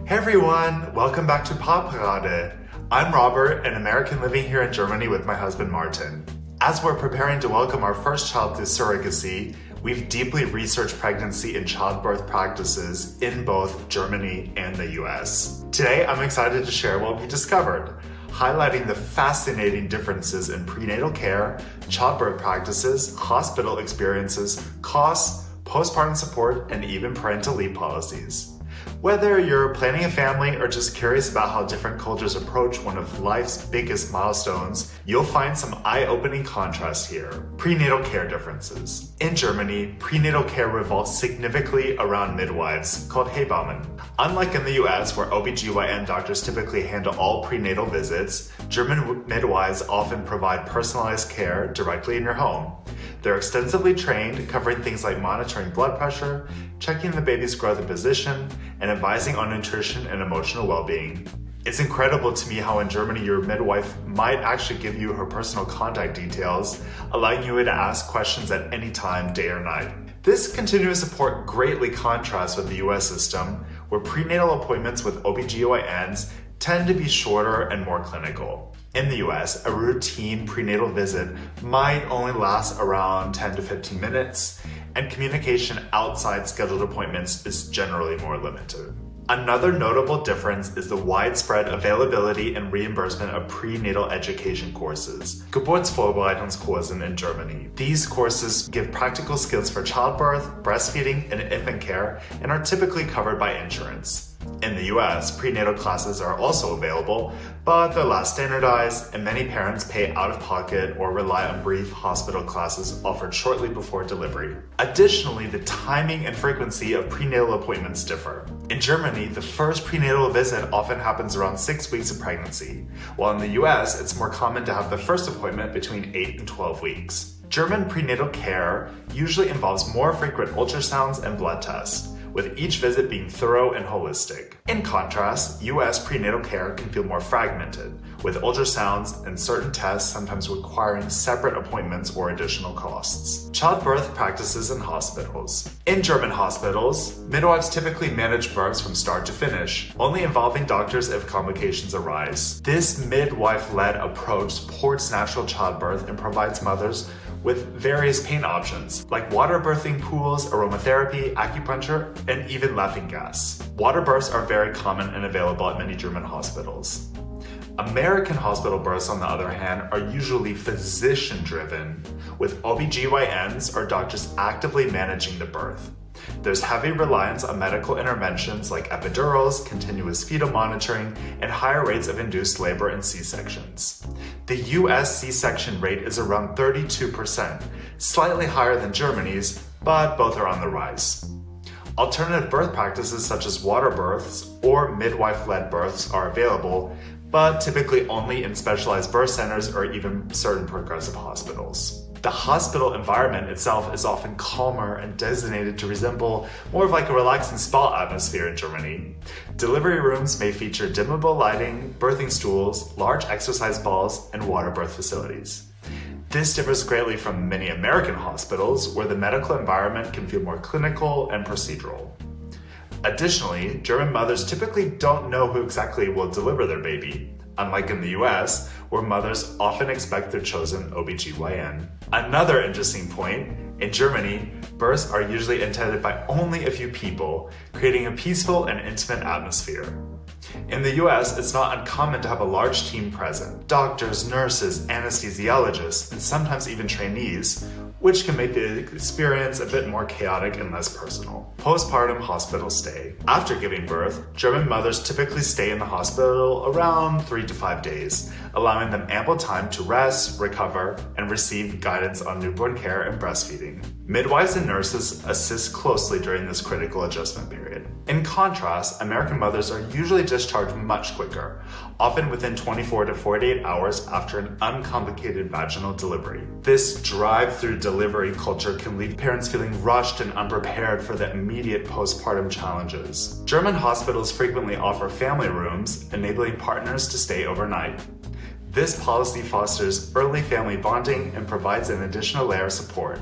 Hey everyone, welcome back to Papaarade. I'm Robert, an American living here in Germany with my husband Martin. As we're preparing to welcome our first child through surrogacy, we've deeply researched pregnancy and childbirth practices in both Germany and the US. Today, I'm excited to share what we've discovered, highlighting the fascinating differences in prenatal care, childbirth practices, hospital experiences, costs, postpartum support, and even parental leave policies. Whether you're planning a family or just curious about how different cultures approach one of life's biggest milestones, you'll find some eye-opening contrast here. Prenatal care differences. In Germany, prenatal care revolves significantly around midwives, called Hebammen. Unlike in the US, where OB-GYN doctors typically handle all prenatal visits, German midwives often provide personalized care directly in your home. They're extensively trained, covering things like monitoring blood pressure, checking the baby's growth and position, and advising on nutrition and emotional well-being. It's incredible to me how in Germany your midwife might actually give you her personal contact details, allowing you to ask questions at any time, day or night. This continuous support greatly contrasts with the US system, where prenatal appointments with OB-GYNs tend to be shorter and more clinical. In the US, a routine prenatal visit might only last around 10 to 15 minutes, and communication outside scheduled appointments is generally more limited. Another notable difference is the widespread availability and reimbursement of prenatal education courses, Geburtsvorbereitungskursen in Germany. These courses give practical skills for childbirth, breastfeeding, and infant care, and are typically covered by insurance. In the US, prenatal classes are also available, but they're less standardized, and many parents pay out of pocket or rely on brief hospital classes offered shortly before delivery. Additionally, the timing and frequency of prenatal appointments differ. In Germany, the first prenatal visit often happens around 6 weeks of pregnancy, while in the US, it's more common to have the first appointment between 8 and 12 weeks. German prenatal care usually involves more frequent ultrasounds and blood tests, with each visit being thorough and holistic. In contrast, US prenatal care can feel more fragmented, with ultrasounds and certain tests sometimes requiring separate appointments or additional costs. Childbirth practices in hospitals. In German hospitals, midwives typically manage births from start to finish, only involving doctors if complications arise. This midwife-led approach supports natural childbirth and provides mothers with various pain options, like water birthing pools, aromatherapy, acupuncture, and even laughing gas. Water births are very common and available at many German hospitals. American hospital births, on the other hand, are usually physician-driven, with OB-GYNs or doctors actively managing the birth. There's heavy reliance on medical interventions like epidurals, continuous fetal monitoring, and higher rates of induced labor and C-sections. The US C-section rate is around 32%, slightly higher than Germany's, but both are on the rise. Alternative birth practices such as water births or midwife-led births are available, but typically only in specialized birth centers or even certain progressive hospitals. The hospital environment itself is often calmer and designated to resemble more of like a relaxing spa atmosphere in Germany. Delivery rooms may feature dimmable lighting, birthing stools, large exercise balls, and water birth facilities. This differs greatly from many American hospitals, where the medical environment can feel more clinical and procedural. Additionally, German mothers typically don't know who exactly will deliver their baby, unlike in the US, where mothers often expect their chosen OB-GYN. Another interesting point, in Germany, births are usually attended by only a few people, creating a peaceful and intimate atmosphere. In the US, it's not uncommon to have a large team present: doctors, nurses, anesthesiologists, and sometimes even trainees, which can make the experience a bit more chaotic and less personal. Postpartum hospital stay. After giving birth, German mothers typically stay in the hospital around 3 to 5 days, allowing them ample time to rest, recover, and receive guidance on newborn care and breastfeeding. Midwives and nurses assist closely during this critical adjustment period. In contrast, American mothers are usually discharged much quicker, often within 24 to 48 hours after an uncomplicated vaginal delivery. This drive-through delivery culture can leave parents feeling rushed and unprepared for the immediate postpartum challenges. German hospitals frequently offer family rooms, enabling partners to stay overnight. This policy fosters early family bonding and provides an additional layer of support.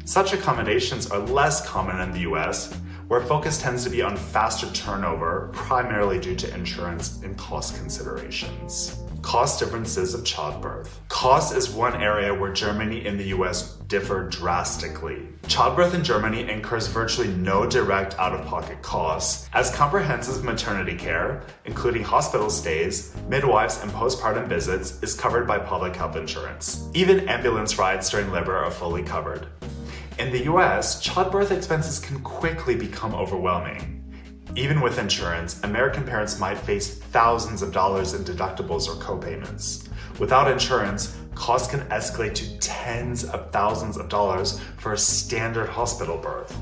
Such accommodations are less common in the US, where focus tends to be on faster turnover, primarily due to insurance and cost considerations. Cost differences of childbirth. Cost is one area where Germany and the US differ drastically. Childbirth in Germany incurs virtually no direct out-of-pocket costs, as comprehensive maternity care, including hospital stays, midwives, and postpartum visits, is covered by public health insurance. Even ambulance rides during labor are fully covered. In the US, childbirth expenses can quickly become overwhelming. Even with insurance, American parents might face thousands of dollars in deductibles or copayments. Without insurance, costs can escalate to tens of thousands of dollars for a standard hospital birth.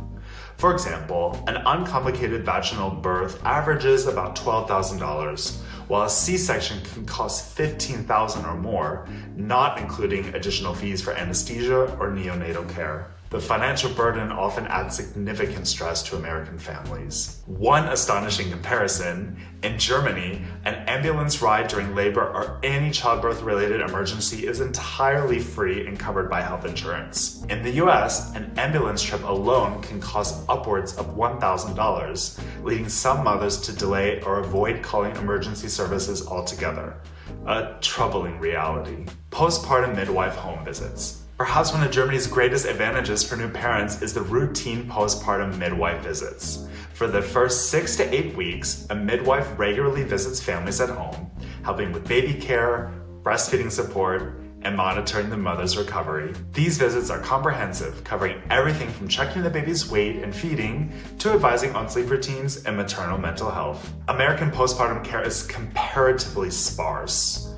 For example, an uncomplicated vaginal birth averages about $12,000, while a C-section can cost $15,000 or more, not including additional fees for anesthesia or neonatal care. The financial burden often adds significant stress to American families. One astonishing comparison, in Germany, an ambulance ride during labor or any childbirth-related emergency is entirely free and covered by health insurance. In the US, an ambulance trip alone can cost upwards of $1,000, leading some mothers to delay or avoid calling emergency services altogether. A troubling reality. Postpartum midwife home visits. Perhaps one of Germany's greatest advantages for new parents is the routine postpartum midwife visits. For the first 6 to 8 weeks, a midwife regularly visits families at home, helping with baby care, breastfeeding support, and monitoring the mother's recovery. These visits are comprehensive, covering everything from checking the baby's weight and feeding to advising on sleep routines and maternal mental health. American postpartum care is comparatively sparse.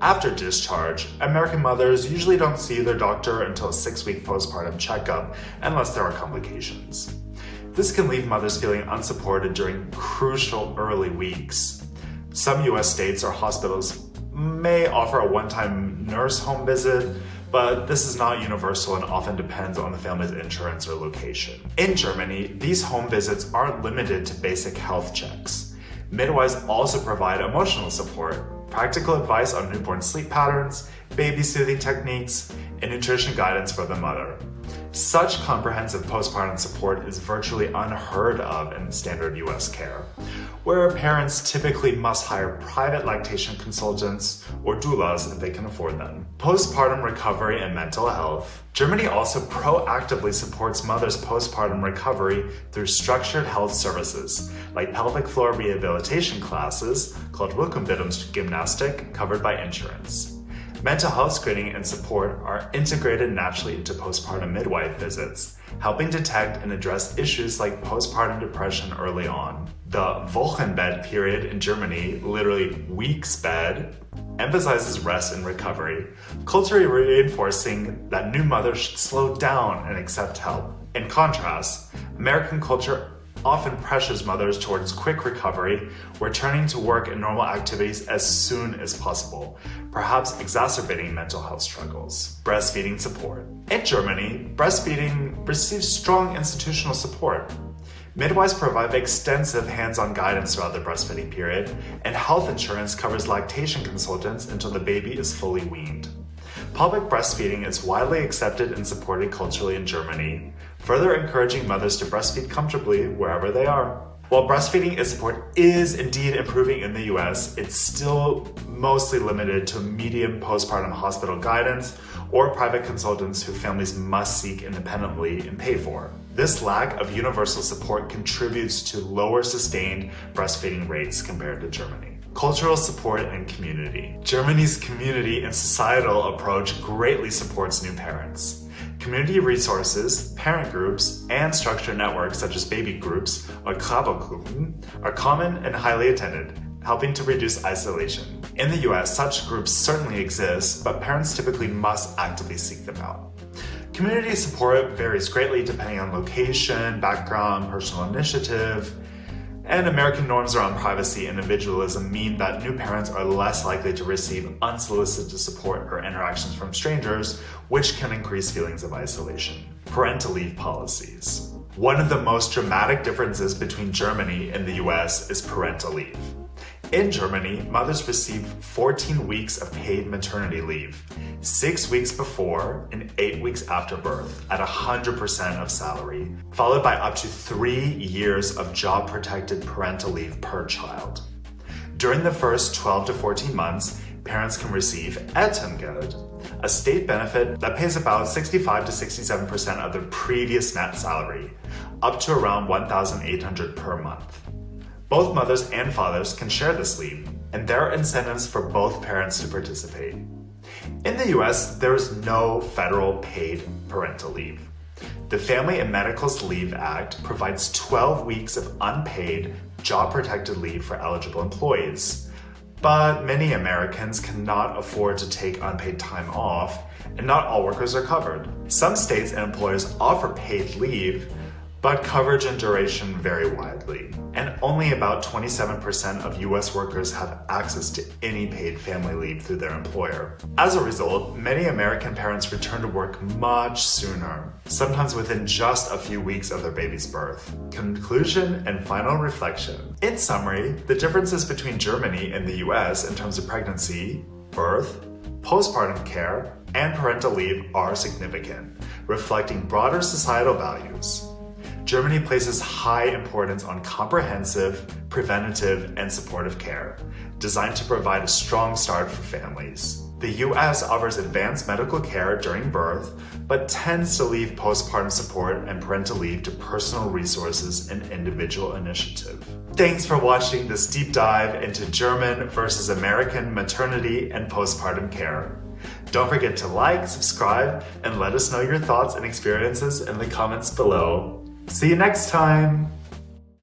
After discharge, American mothers usually don't see their doctor until a 6-week postpartum checkup unless there are complications. This can leave mothers feeling unsupported during crucial early weeks. Some US states or hospitals may offer a one-time nurse home visit, but this is not universal and often depends on the family's insurance or location. In Germany, these home visits aren't limited to basic health checks. Midwives also provide emotional support, practical advice on newborn sleep patterns, baby soothing techniques, and nutrition guidance for the mother. Such comprehensive postpartum support is virtually unheard of in standard US care, where parents typically must hire private lactation consultants or doulas if they can afford them. Postpartum recovery and mental health. Germany also proactively supports mothers' postpartum recovery through structured health services, like pelvic floor rehabilitation classes, called Rückenbildungsgymnastik, covered by insurance. Mental health screening and support are integrated naturally into postpartum midwife visits, helping detect and address issues like postpartum depression early on. The Wochenbett period in Germany, literally week's bed, emphasizes rest and recovery, culturally reinforcing that new mothers should slow down and accept help. In contrast, American culture often pressures mothers towards quick recovery, returning to work and normal activities as soon as possible, perhaps exacerbating mental health struggles. Breastfeeding support. In Germany, breastfeeding receives strong institutional support. Midwives provide extensive hands-on guidance throughout the breastfeeding period, and health insurance covers lactation consultants until the baby is fully weaned. Public breastfeeding is widely accepted and supported culturally in Germany, further encouraging mothers to breastfeed comfortably wherever they are. While breastfeeding support is indeed improving in the US, it's still mostly limited to medium postpartum hospital guidance or private consultants who families must seek independently and pay for. This lack of universal support contributes to lower sustained breastfeeding rates compared to Germany. Cultural support and community. Germany's community and societal approach greatly supports new parents. Community resources, parent groups, and structured networks such as baby groups or Krabbelgruppen are common and highly attended, helping to reduce isolation. In the US, such groups certainly exist, but parents typically must actively seek them out. Community support varies greatly depending on location, background, personal initiative, and American norms around privacy and individualism mean that new parents are less likely to receive unsolicited support or interactions from strangers, which can increase feelings of isolation. Parental leave policies. One of the most dramatic differences between Germany and the US is parental leave. In Germany, mothers receive 14 weeks of paid maternity leave, 6 weeks before and 8 weeks after birth at 100% of salary, followed by up to 3 years of job-protected parental leave per child. During the first 12 to 14 months, parents can receive Elterngeld, a state benefit that pays about 65 to 67% of their previous net salary, up to around $1,800 per month. Both mothers and fathers can share this leave, and there are incentives for both parents to participate. In the US, there is no federal paid parental leave. The Family and Medical Leave Act provides 12 weeks of unpaid, job-protected leave for eligible employees. But many Americans cannot afford to take unpaid time off, and not all workers are covered. Some states and employers offer paid leave, but coverage and duration vary widely, and only about 27% of US workers have access to any paid family leave through their employer. As a result, many American parents return to work much sooner, sometimes within just a few weeks of their baby's birth. Conclusion and final reflection. In summary, the differences between Germany and the US in terms of pregnancy, birth, postpartum care, and parental leave are significant, reflecting broader societal values. Germany places high importance on comprehensive, preventative, and supportive care, designed to provide a strong start for families. The US offers advanced medical care during birth, but tends to leave postpartum support and parental leave to personal resources and individual initiative. Thanks for watching this deep dive into German versus American maternity and postpartum care. Don't forget to like, subscribe, and let us know your thoughts and experiences in the comments below. See you next time!